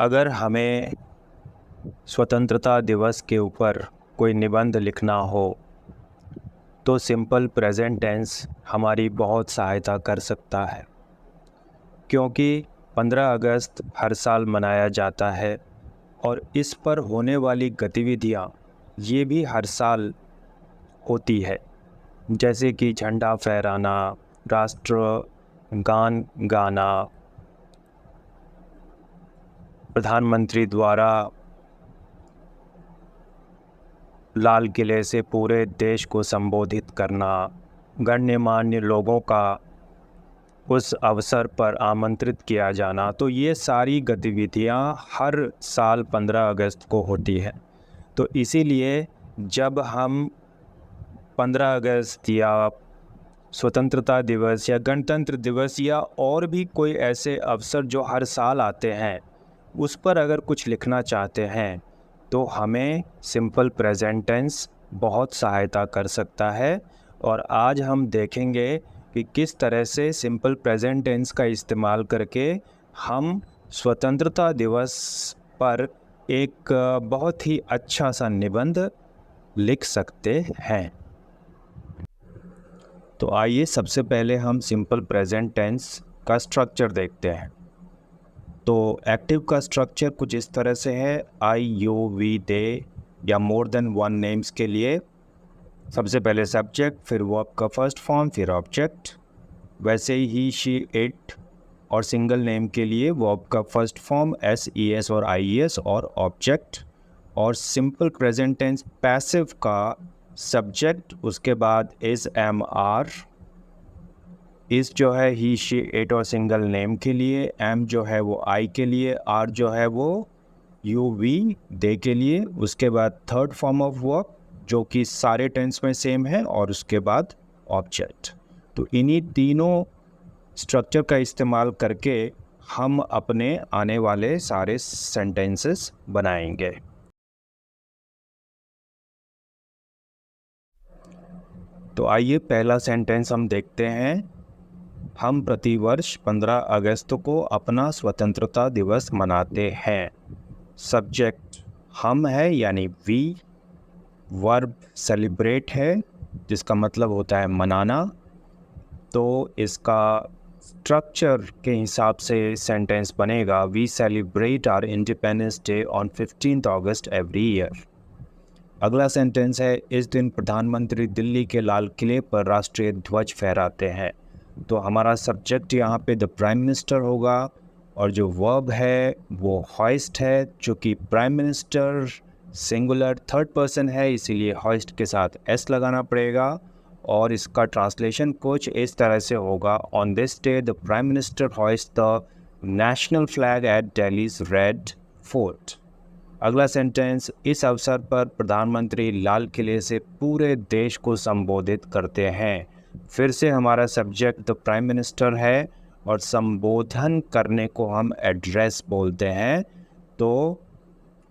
अगर हमें स्वतंत्रता दिवस के ऊपर कोई निबंध लिखना हो तो सिंपल प्रेजेंट टेंस हमारी बहुत सहायता कर सकता है, क्योंकि 15 अगस्त हर साल मनाया जाता है और इस पर होने वाली गतिविधियाँ ये भी हर साल होती है, जैसे कि झंडा फहराना, राष्ट्रगान गाना, प्रधानमंत्री द्वारा लाल किले से पूरे देश को संबोधित करना, गण्यमान्य लोगों का उस अवसर पर आमंत्रित किया जाना। तो ये सारी गतिविधियां हर साल 15 अगस्त को होती है। तो इसीलिए जब हम 15 अगस्त या स्वतंत्रता दिवस या गणतंत्र दिवस या और भी कोई ऐसे अवसर जो हर साल आते हैं उस पर अगर कुछ लिखना चाहते हैं तो हमें सिंपल प्रेजेंट टेंस बहुत सहायता कर सकता है। और आज हम देखेंगे कि किस तरह से सिंपल प्रेजेंट टेंस का इस्तेमाल करके हम स्वतंत्रता दिवस पर एक बहुत ही अच्छा सा निबंध लिख सकते हैं। तो आइए सबसे पहले हम सिंपल प्रेजेंट टेंस का स्ट्रक्चर देखते हैं। तो एक्टिव का स्ट्रक्चर कुछ इस तरह से है, आई, यू, वी, दे या मोर देन वन नेम्स के लिए सबसे पहले सब्जेक्ट, फिर वर्ब का फर्स्ट फॉर्म, फिर ऑब्जेक्ट। वैसे ही शी, इट और सिंगल नेम के लिए वर्ब का first form S, E S और आई ई एस और ऑब्जेक्ट। और सिंपल प्रेजेंट टेंस पैसिव का सब्जेक्ट, उसके बाद इज, एम, आर। इस जो है ही, शी, इट और सिंगल नेम के लिए, एम जो है वो आई के लिए, आर जो है वो यू, वी, दे के लिए। उसके बाद थर्ड फॉर्म ऑफ वर्ब जो कि सारे टेंस में सेम है, और उसके बाद ऑब्जेक्ट। तो इन्हीं तीनों स्ट्रक्चर का इस्तेमाल करके हम अपने आने वाले सारे सेंटेंसेस बनाएंगे। तो आइए पहला सेंटेंस हम देखते हैं। हम प्रतिवर्ष 15 अगस्त को अपना स्वतंत्रता दिवस मनाते हैं। सब्जेक्ट हम है यानी वी, वर्ब सेलिब्रेट है जिसका मतलब होता है मनाना। तो इसका स्ट्रक्चर के हिसाब से सेंटेंस बनेगा, we celebrate our independence day on 15 August every year. अगला सेंटेंस है, इस दिन प्रधानमंत्री दिल्ली के लाल किले पर राष्ट्रीय ध्वज फहराते हैं। तो हमारा सब्जेक्ट यहाँ पे द प्राइम मिनिस्टर होगा, और जो वर्ब है वो हॉइस्ट है, जो कि prime minister singular third person है, इसीलिए हॉइस्ट के साथ एस लगाना पड़ेगा। और इसका ट्रांसलेशन कुछ इस तरह से होगा, on this day the prime minister hoist the national flag at Delhi's Red Fort. अगला सेंटेंस, इस अवसर पर प्रधानमंत्री लाल किले से पूरे देश को संबोधित करते हैं। फिर से हमारा सब्जेक्ट द प्राइम मिनिस्टर है और संबोधन करने को हम एड्रेस बोलते हैं। तो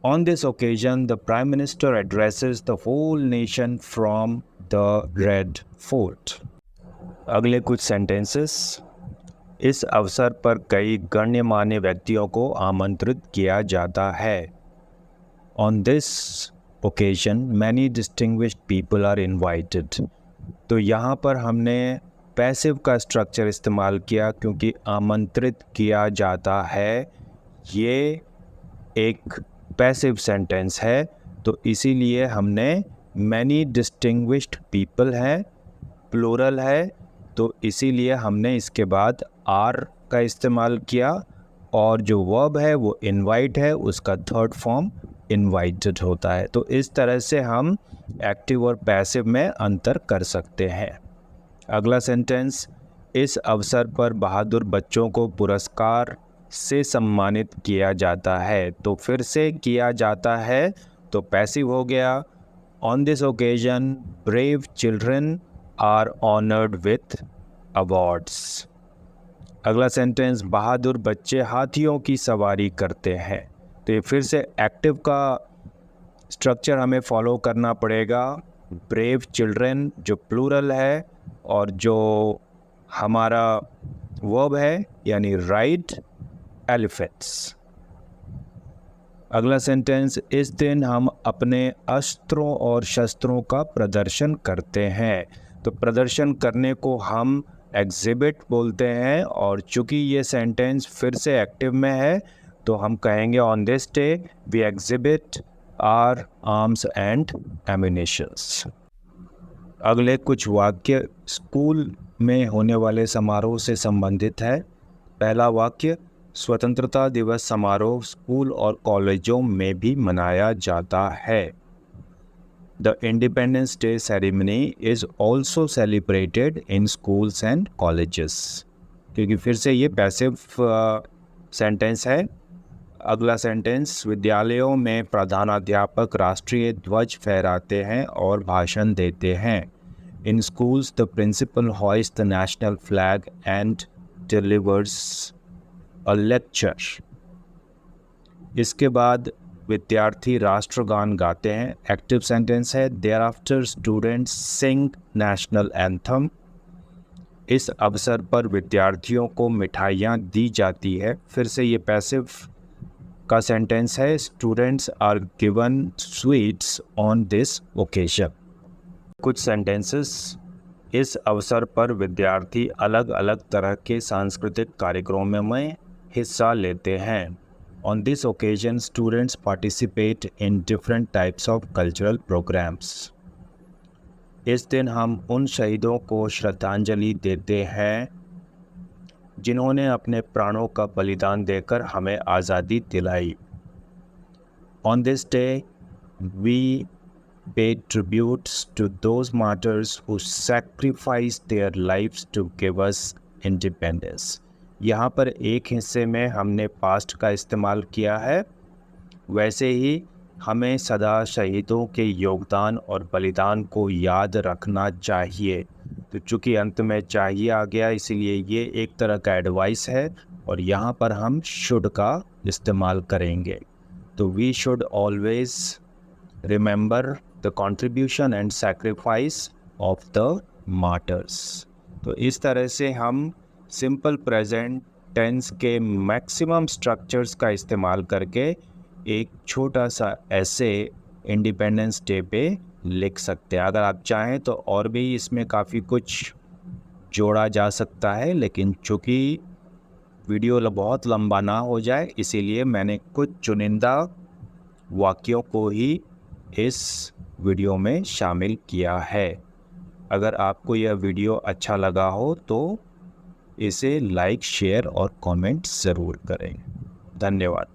on this occasion the prime minister addresses the whole nation from the Red Fort. अगले कुछ सेंटेंसेस, इस अवसर पर कई गण्यमान्य व्यक्तियों को आमंत्रित किया जाता है। On this occasion, many distinguished people are invited. तो यहाँ पर हमने पैसिव का स्ट्रक्चर इस्तेमाल किया क्योंकि आमंत्रित किया जाता है, ये एक पैसिव सेंटेंस है। तो इसीलिए हमने many distinguished people है, प्लूरल है, तो इसीलिए हमने इसके बाद आर का इस्तेमाल किया। और जो वर्ब है वो इनवाइट है, उसका थर्ड फॉर्म इनवाइटेड होता है। तो इस तरह से हम एक्टिव और पैसिव में अंतर कर सकते हैं। अगला सेंटेंस, इस अवसर पर बहादुर बच्चों को पुरस्कार से सम्मानित किया जाता है। तो फिर से किया जाता है तो पैसिव हो गया, on this occasion brave children are honoured with awards. अगला सेंटेंस, बहादुर बच्चे हाथियों की सवारी करते हैं। तो ये फिर से एक्टिव का स्ट्रक्चर हमें फॉलो करना पड़ेगा, ब्रेव चिल्ड्रन जो प्लूरल है, और जो हमारा वर्ब है यानी राइड एलिफेंट्स। अगला सेंटेंस, इस दिन हम अपने अस्त्रों और शस्त्रों का प्रदर्शन करते हैं। तो प्रदर्शन करने को हम एग्जिबिट बोलते हैं, और चूंकि ये सेंटेंस फिर से एक्टिव में है तो हम कहेंगे on this day we exhibit our arms and ammunitions. अगले कुछ वाक्य स्कूल में होने वाले समारोह से संबंधित है। पहला वाक्य, स्वतंत्रता दिवस समारोह स्कूल और कॉलेजों में भी मनाया जाता है। The independence day ceremony is also celebrated in schools and colleges. क्योंकि फिर से ये पैसिव सेंटेंस है। अगला सेंटेंस, विद्यालयों में प्रधानाध्यापक राष्ट्रीय ध्वज फहराते हैं और भाषण देते हैं। In schools the principal hoist the national flag and delivers a lecture. इसके बाद विद्यार्थी राष्ट्रगान गाते हैं। एक्टिव सेंटेंस है। There after students sing national anthem. इस अवसर पर विद्यार्थियों को मिठाइयाँ दी जाती है। फिर से ये पैसिव का सेंटेंस है। Students are given sweets on this occasion. कुछ सेंटेंसेस, इस अवसर पर विद्यार्थी अलग अलग तरह के सांस्कृतिक कार्यक्रमों में हिस्सा लेते हैं। On this occasion students participate in different types of cultural programmes. इस दिन हम उन शहीदों को श्रद्धांजलि देते हैं जिन्होंने अपने प्राणों का बलिदान देकर हमें आज़ादी दिलाई। On this day we pay tributes to those martyrs who sacrificed their lives to give us independence। यहाँ पर एक हिस्से में हमने पास्ट का इस्तेमाल किया है, वैसे ही हमें सदा शहीदों के योगदान और बलिदान को याद रखना चाहिए। तो चूँकि अंत में चाहिए आ गया, इसीलिए ये एक तरह का एडवाइस है और यहाँ पर हम शुड का इस्तेमाल करेंगे। तो we should always remember the contribution and sacrifice of the martyrs. तो इस तरह से हम सिंपल प्रेजेंट टेंस के मैक्सिमम स्ट्रक्चर्स का इस्तेमाल करके एक छोटा सा ऐसे इंडिपेंडेंस डे पे लिख सकते हैं। अगर आप चाहें तो और भी इसमें काफ़ी कुछ जोड़ा जा सकता है, लेकिन चूँकि वीडियो बहुत लंबा ना हो जाए इसीलिए मैंने कुछ चुनिंदा वाक्यों को ही इस वीडियो में शामिल किया है। अगर आपको यह वीडियो अच्छा लगा हो तो इसे लाइक, शेयर और कमेंट ज़रूर करें। धन्यवाद।